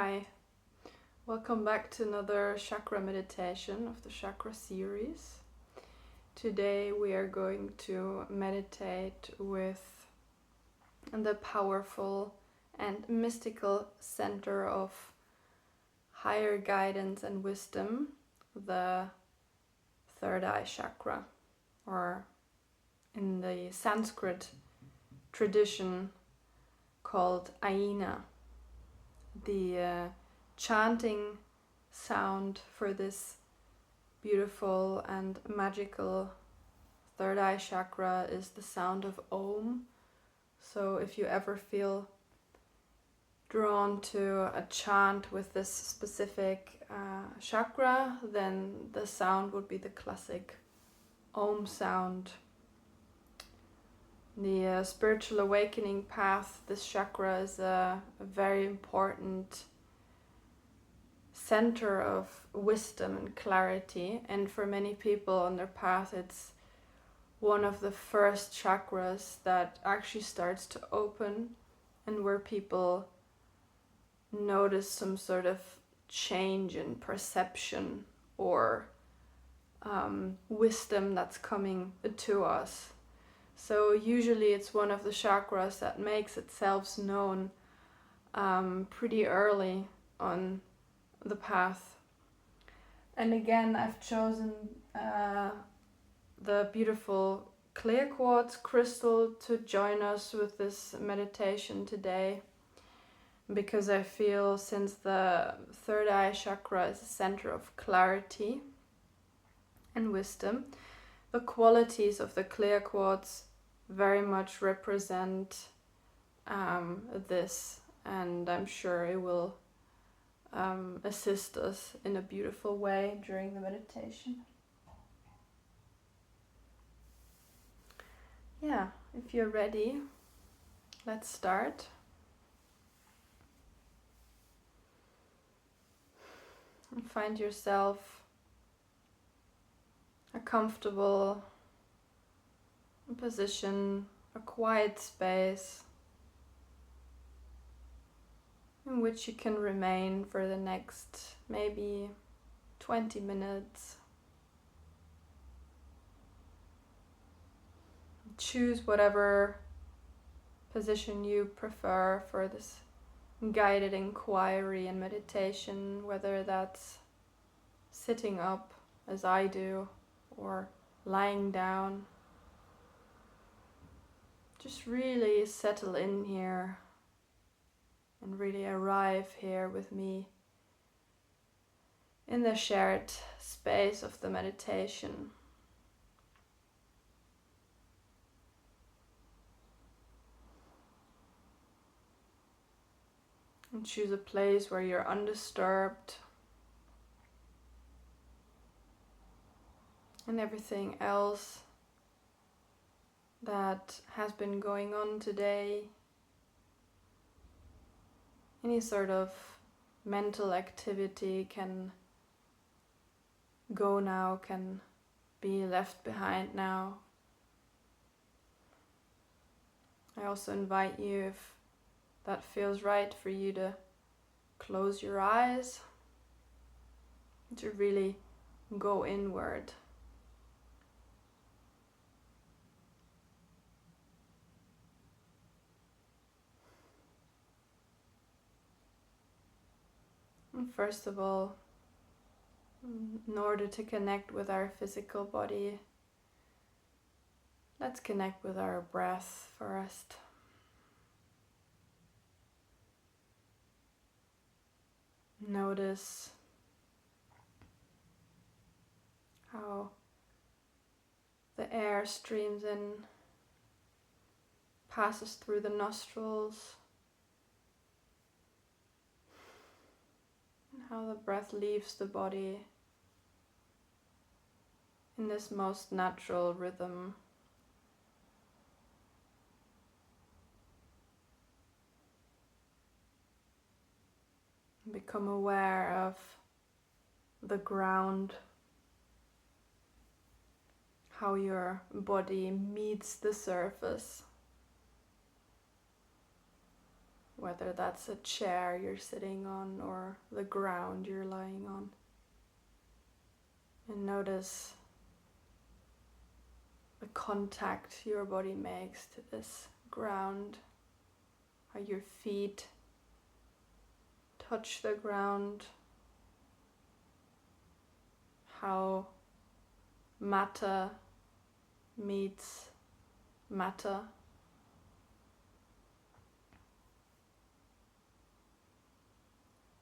Hi, welcome back to another chakra meditation of the chakra series. Today we are going to meditate with the powerful and mystical center of higher guidance and wisdom, the third eye chakra, or in the Sanskrit tradition called Aina. The chanting sound for this beautiful and magical third eye chakra is the sound of Om. So if you ever feel drawn to a chant with this specific chakra, then the sound would be the classic Om sound. The spiritual awakening path, this chakra is a very important center of wisdom and clarity, and for many people on their path it's one of the first chakras that actually starts to open, and where people notice some sort of change in perception or wisdom that's coming to us. So usually it's one of the chakras that makes itself known pretty early on the path. And again, I've chosen the beautiful clear quartz crystal to join us with this meditation today, because I feel, since the third eye chakra is a center of clarity and wisdom, the qualities of the clear quartz very much represent this, and I'm sure it will assist us in a beautiful way during the meditation. Yeah, if you're ready, let's start. And find yourself a comfortable position, a quiet space in which you can remain for the next maybe 20 minutes. Choose whatever position you prefer for this guided inquiry and meditation, whether that's sitting up as I do or lying down. Just really settle in here and really arrive here with me in the shared space of the meditation. And choose a place where you're undisturbed and everything else that has been going on today, any sort of mental activity can go now, can be left behind now. I also invite you, if that feels right for you, to close your eyes, to really go inward. And first of all, in order to connect with our physical body, let's connect with our breath first. Notice how the air streams in, passes through the nostrils, and how the breath leaves the body in this most natural rhythm. Become aware of the ground, how your body meets the surface. whether that's a chair you're sitting on or the ground you're lying on. And notice the contact your body makes to this ground, how your feet touch the ground, how matter meets matter.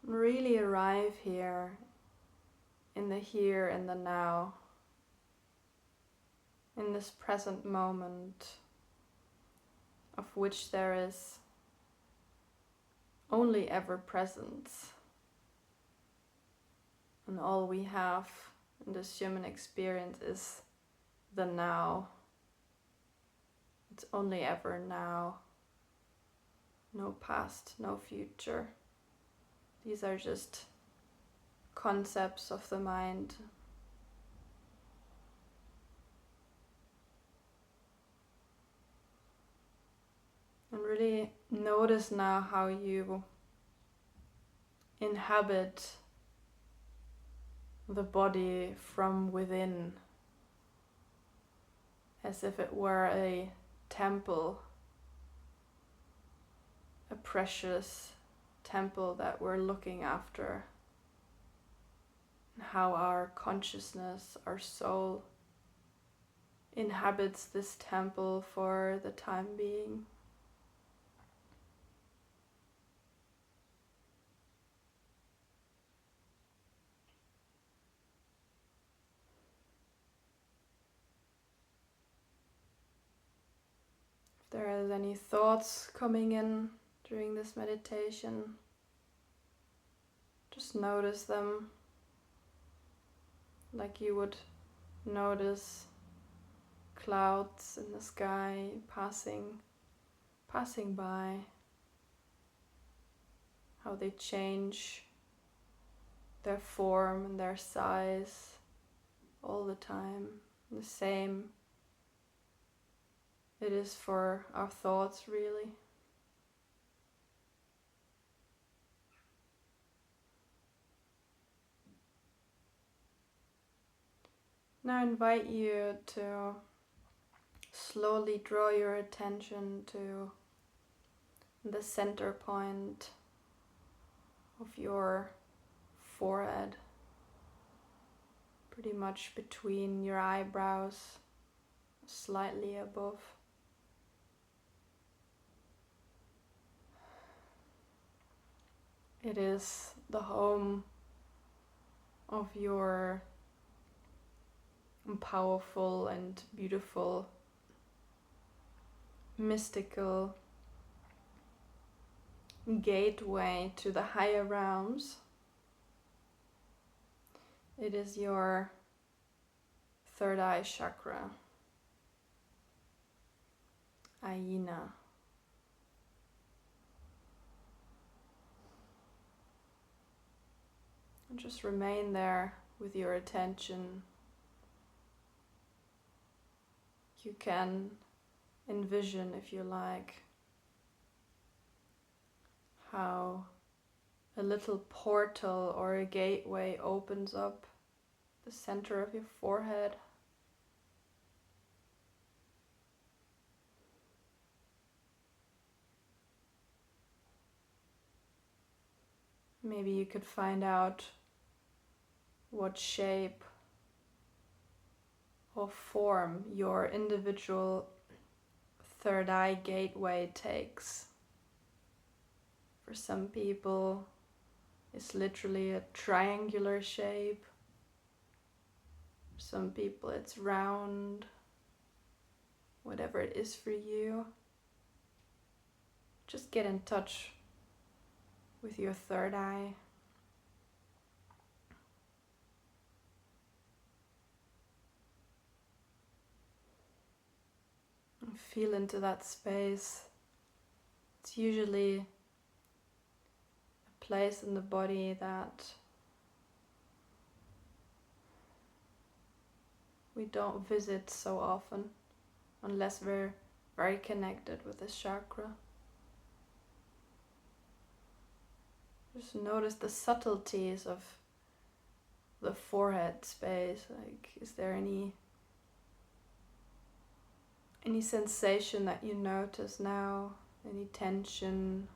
Really arrive here in the now, in this present moment of which there is only ever presence. And all we have in this human experience is the now. It's only ever now. No past, no future. These are just concepts of the mind. And really notice now how you inhabit the body from within, as if it were a temple, a precious temple that we're looking after. How our consciousness, our soul, inhabits this temple for the time being. If there are any thoughts coming in during this meditation, just notice them like you would notice clouds in the sky passing by, how they change their form and their size all the time. The same it is for our thoughts, really. Now I invite you to slowly draw your attention to the center point of your forehead, pretty much between your eyebrows, slightly above. It is the home of your powerful and beautiful, mystical gateway to the higher realms. It is your third eye chakra, Ayina. And just remain there with your attention. You can envision, if you like, how a little portal or a gateway opens up the center of your forehead. Maybe you could find out what shape or form your individual third eye gateway takes. For some people, it's literally a triangular shape. For some people, it's round. Whatever it is for you, just get in touch with your third eye. And feel into that space. It's usually a place in the body that we don't visit so often, unless we're very connected with this chakra. Just notice the subtleties of the forehead space. Like, is there any sensation that you notice now? Any tension?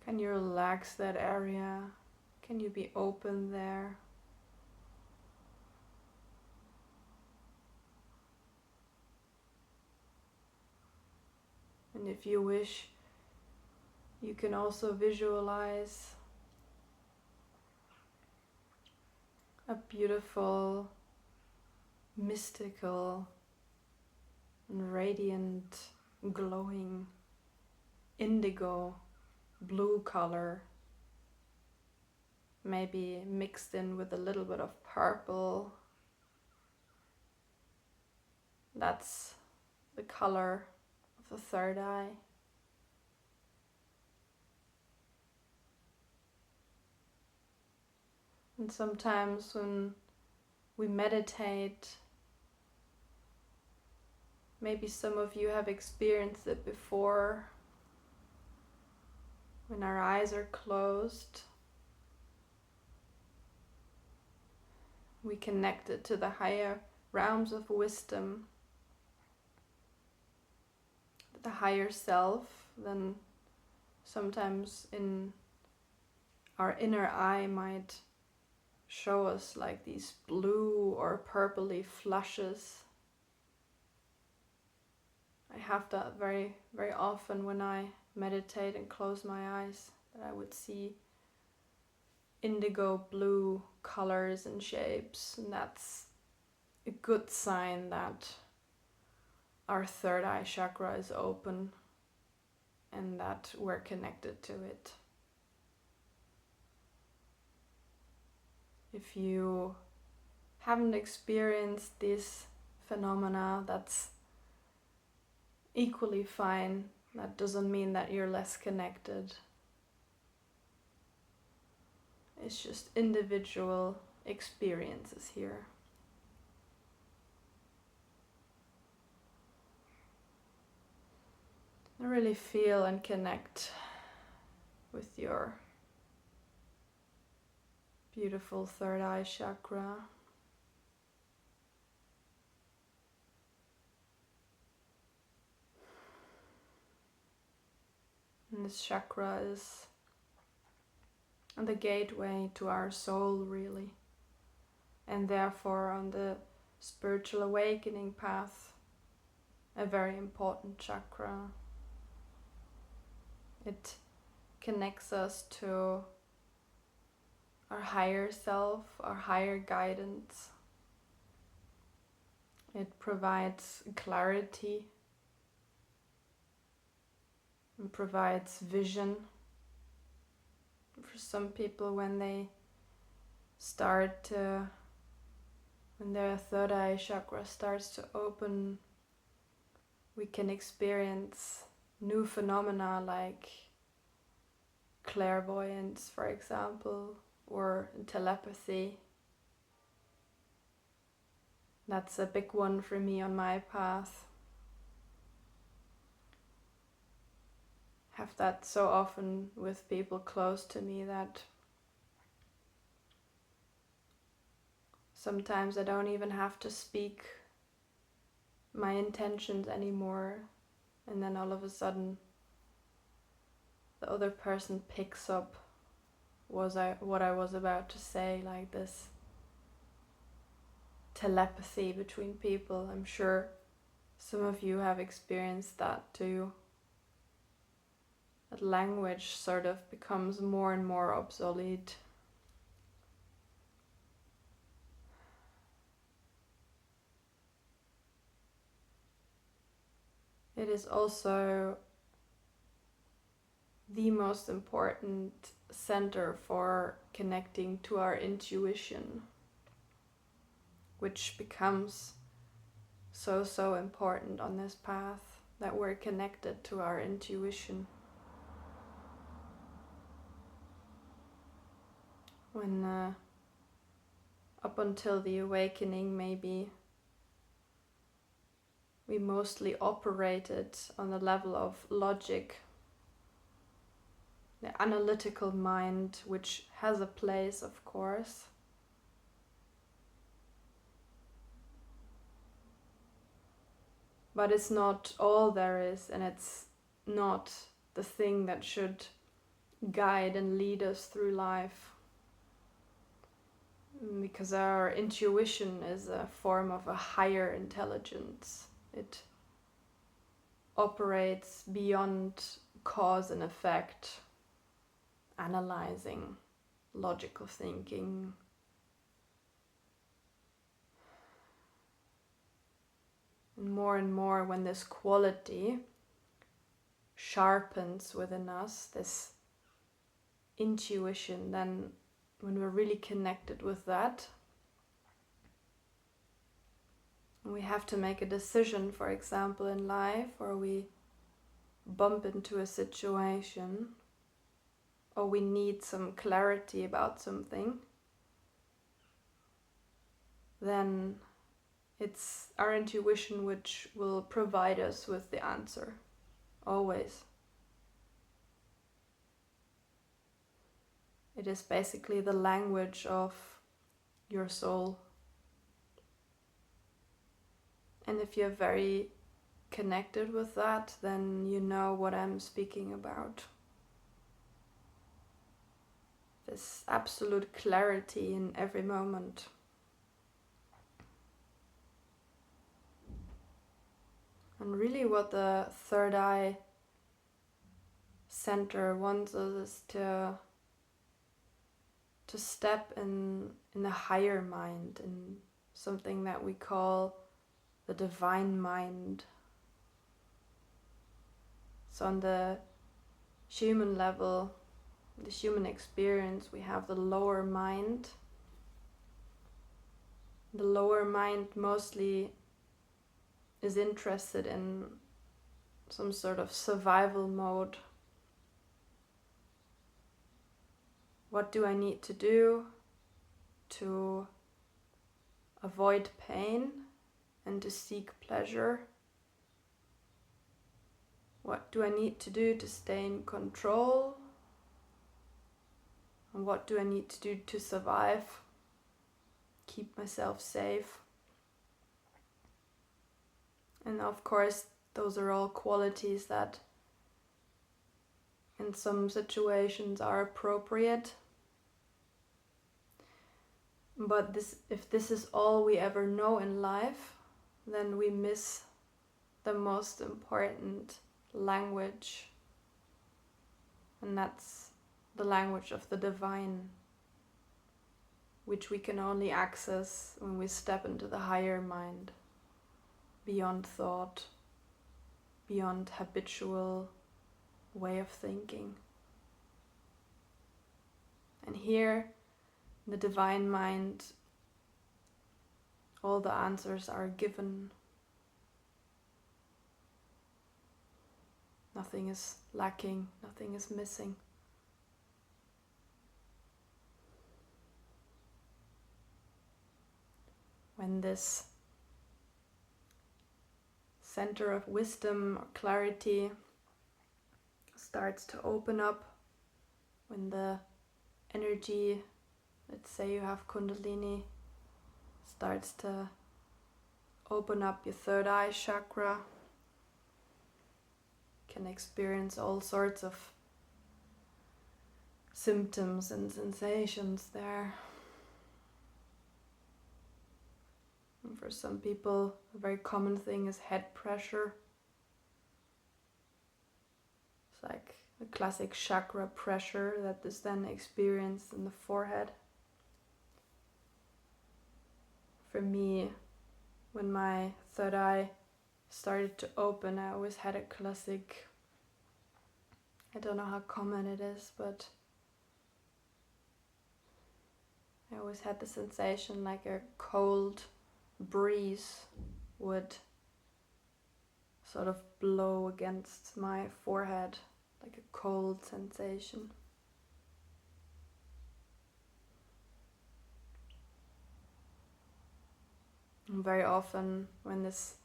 Can you relax that area? Can you be open there? And if you wish, you can also visualize a beautiful, mystical, and radiant, glowing, indigo blue color, maybe mixed in with a little bit of purple. That's the color of the third eye. And sometimes when we meditate, maybe some of you have experienced it before, when our eyes are closed, we connect it to the higher realms of wisdom, the higher self. Then sometimes in our inner eye might show us like these blue or purpley flushes. I have that very, very often when I meditate and close my eyes, that I would see indigo blue colors and shapes, and that's a good sign that our third eye chakra is open and that we're connected to it. If you haven't experienced this phenomena, that's equally fine. That doesn't mean that you're less connected. It's just individual experiences here. Really feel and connect with your beautiful third eye chakra. And this chakra is the gateway to our soul, really, and therefore on the spiritual awakening path, a very important chakra. It connects us to our higher self, our higher guidance. It provides clarity and provides vision. For some people, when their third eye chakra starts to open, we can experience new phenomena like clairvoyance, for example, or telepathy. That's a big one for me on my path. Have that so often with people close to me that sometimes I don't even have to speak my intentions anymore, and then all of a sudden the other person picks up what I was about to say, like this telepathy between people. I'm sure some of you have experienced that too. That language sort of becomes more and more obsolete. It is also the most important center for connecting to our intuition, which becomes so important on this path, that we're connected to our intuition. When up until the awakening, maybe we mostly operated on the level of logic, the analytical mind, which has a place, of course. But it's not all there is, and it's not the thing that should guide and lead us through life. Because our intuition is a form of a higher intelligence. It operates beyond cause and effect, analyzing, logical thinking. And more when this quality sharpens within us, this intuition, then when we're really connected with that, we have to make a decision, for example, in life, or we bump into a situation, or we need some clarity about something, then it's our intuition which will provide us with the answer, always. It is basically the language of your soul. And if you're very connected with that, then you know what I'm speaking about. This absolute clarity in every moment. And really what the third eye center wants us is to step in the higher mind, in something that we call the divine mind. So on the human level, the human experience, we have the lower mind. The lower mind mostly is interested in some sort of survival mode. What do I need to do to avoid pain and to seek pleasure? What do I need to do to stay in control? And what do I need to do to survive? Keep myself safe. And of course, those are all qualities that in some situations are appropriate. But if this is all we ever know in life, then we miss the most important language. And that's the language of the divine, which we can only access when we step into the higher mind, beyond thought, beyond habitual way of thinking. And here, in the divine mind, all the answers are given. Nothing is lacking, nothing is missing. When this center of wisdom or clarity starts to open up, when the energy, let's say you have Kundalini, starts to open up your third eye chakra, you can experience all sorts of symptoms and sensations there. And for some people, a very common thing is head pressure. It's like the classic chakra pressure that is then experienced in the forehead. For me, when my third eye started to open, I always had a classic, I don't know how common it is, but I always had the sensation like a cold breeze would sort of blow against my forehead, like a cold sensation. And very often when this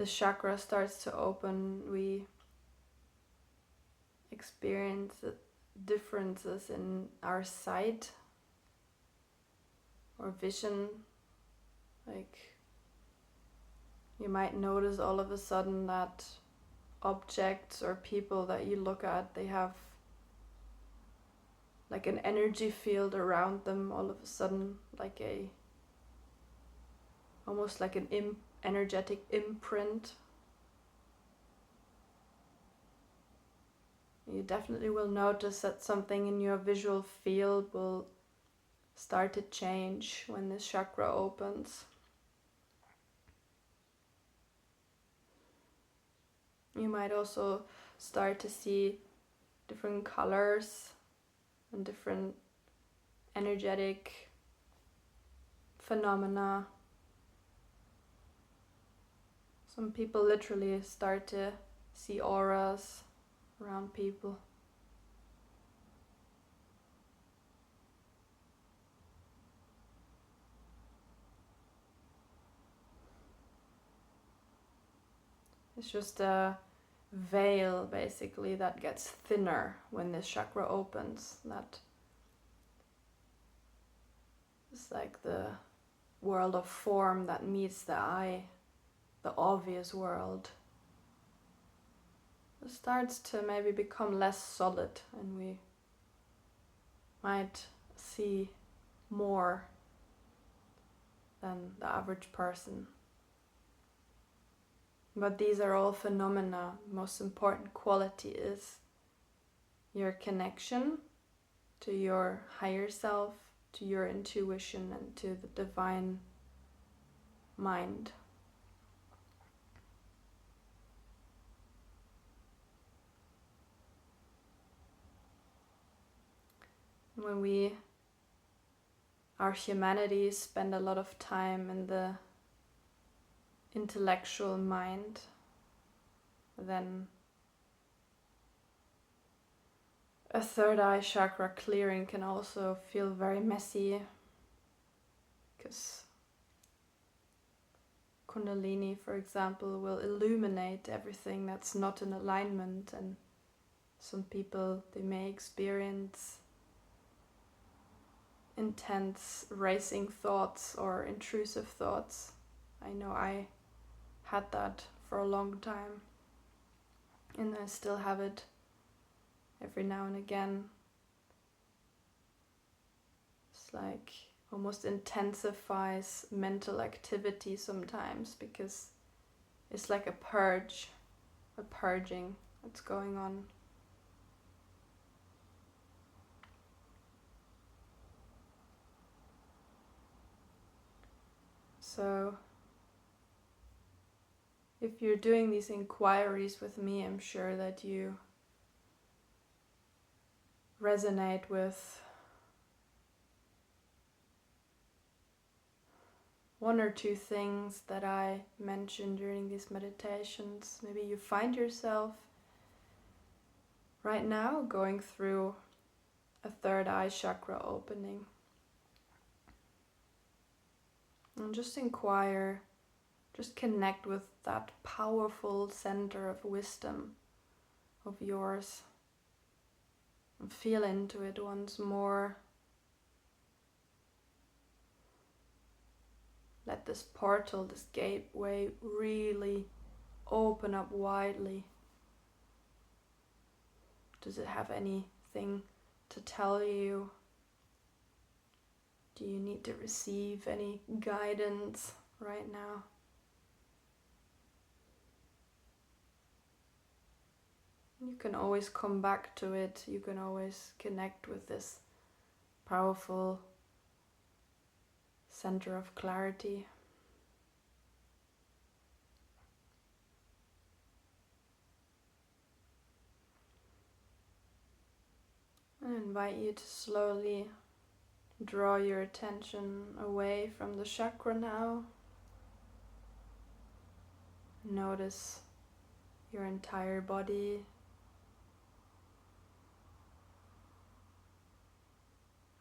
chakra starts to open, we experience differences in our sight or vision. Like, you might notice all of a sudden that objects or people that you look at, they have like an energy field around them all of a sudden, like almost like an energetic imprint. You definitely will notice that something in your visual field will start to change when this chakra opens. You might also start to see different colors and different energetic phenomena. Some people literally start to see auras around people. It's just a veil basically that gets thinner when this chakra opens. That is like the world of form that meets the eye, the obvious world. It starts to maybe become less solid, and we might see more than the average person. But these are all phenomena. The most important quality is your connection to your higher self, to your intuition, and to the divine mind. When our humanity, spend a lot of time in the intellectual mind, then a third eye chakra clearing can also feel very messy, because Kundalini, for example, will illuminate everything that's not in alignment, and some people, they may experience intense racing thoughts or intrusive thoughts. I know I had that for a long time, and I still have it every now and again. It's like almost intensifies mental activity sometimes, because it's like a purging that's going on. So if you're doing these inquiries with me, I'm sure that you resonate with one or two things that I mentioned during these meditations. Maybe you find yourself right now going through a third eye chakra opening. And just inquire, just connect with that powerful center of wisdom of yours. And feel into it once more. Let this portal, this gateway, really open up widely. Does it have anything to tell you? Do you need to receive any guidance right now? You can always come back to it. You can always connect with this powerful center of clarity. I invite you to slowly draw your attention away from the chakra now. Notice your entire body.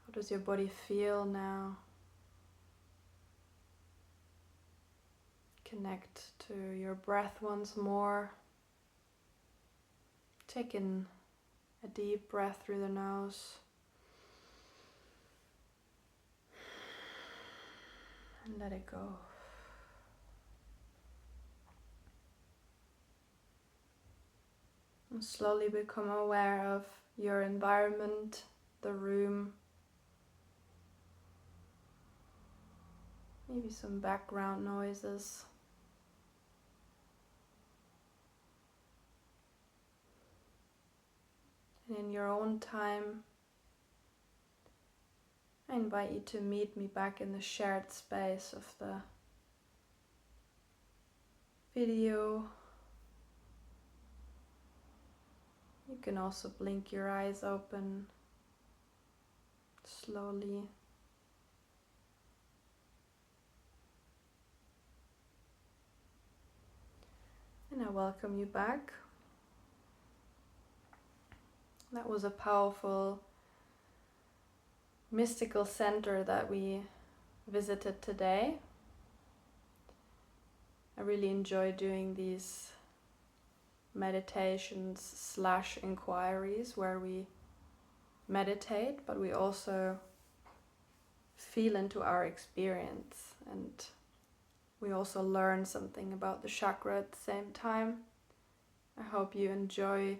How does your body feel now? Connect to your breath once more. Take in A deep breath through the nose. And let it go. And slowly become aware of your environment, the room, maybe some background noises. And in your own time, I invite you to meet me back in the shared space of the video. You can also blink your eyes open slowly. And I welcome you back. That was a powerful mystical center that we visited today. I really enjoy doing these meditations / inquiries where we meditate, but we also feel into our experience, and we also learn something about the chakra at the same time. I hope you enjoy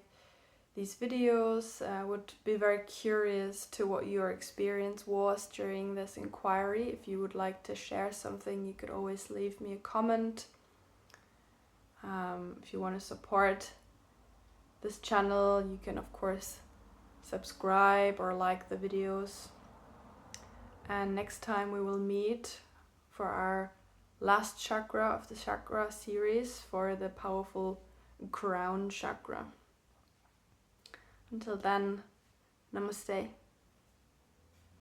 these videos. I would be very curious to what your experience was during this inquiry. If you would like to share something, you could always leave me a comment. If you want to support this channel, you can of course subscribe or like the videos. And next time we will meet for our last chakra of the chakra series, for the powerful crown chakra. Until then, namaste.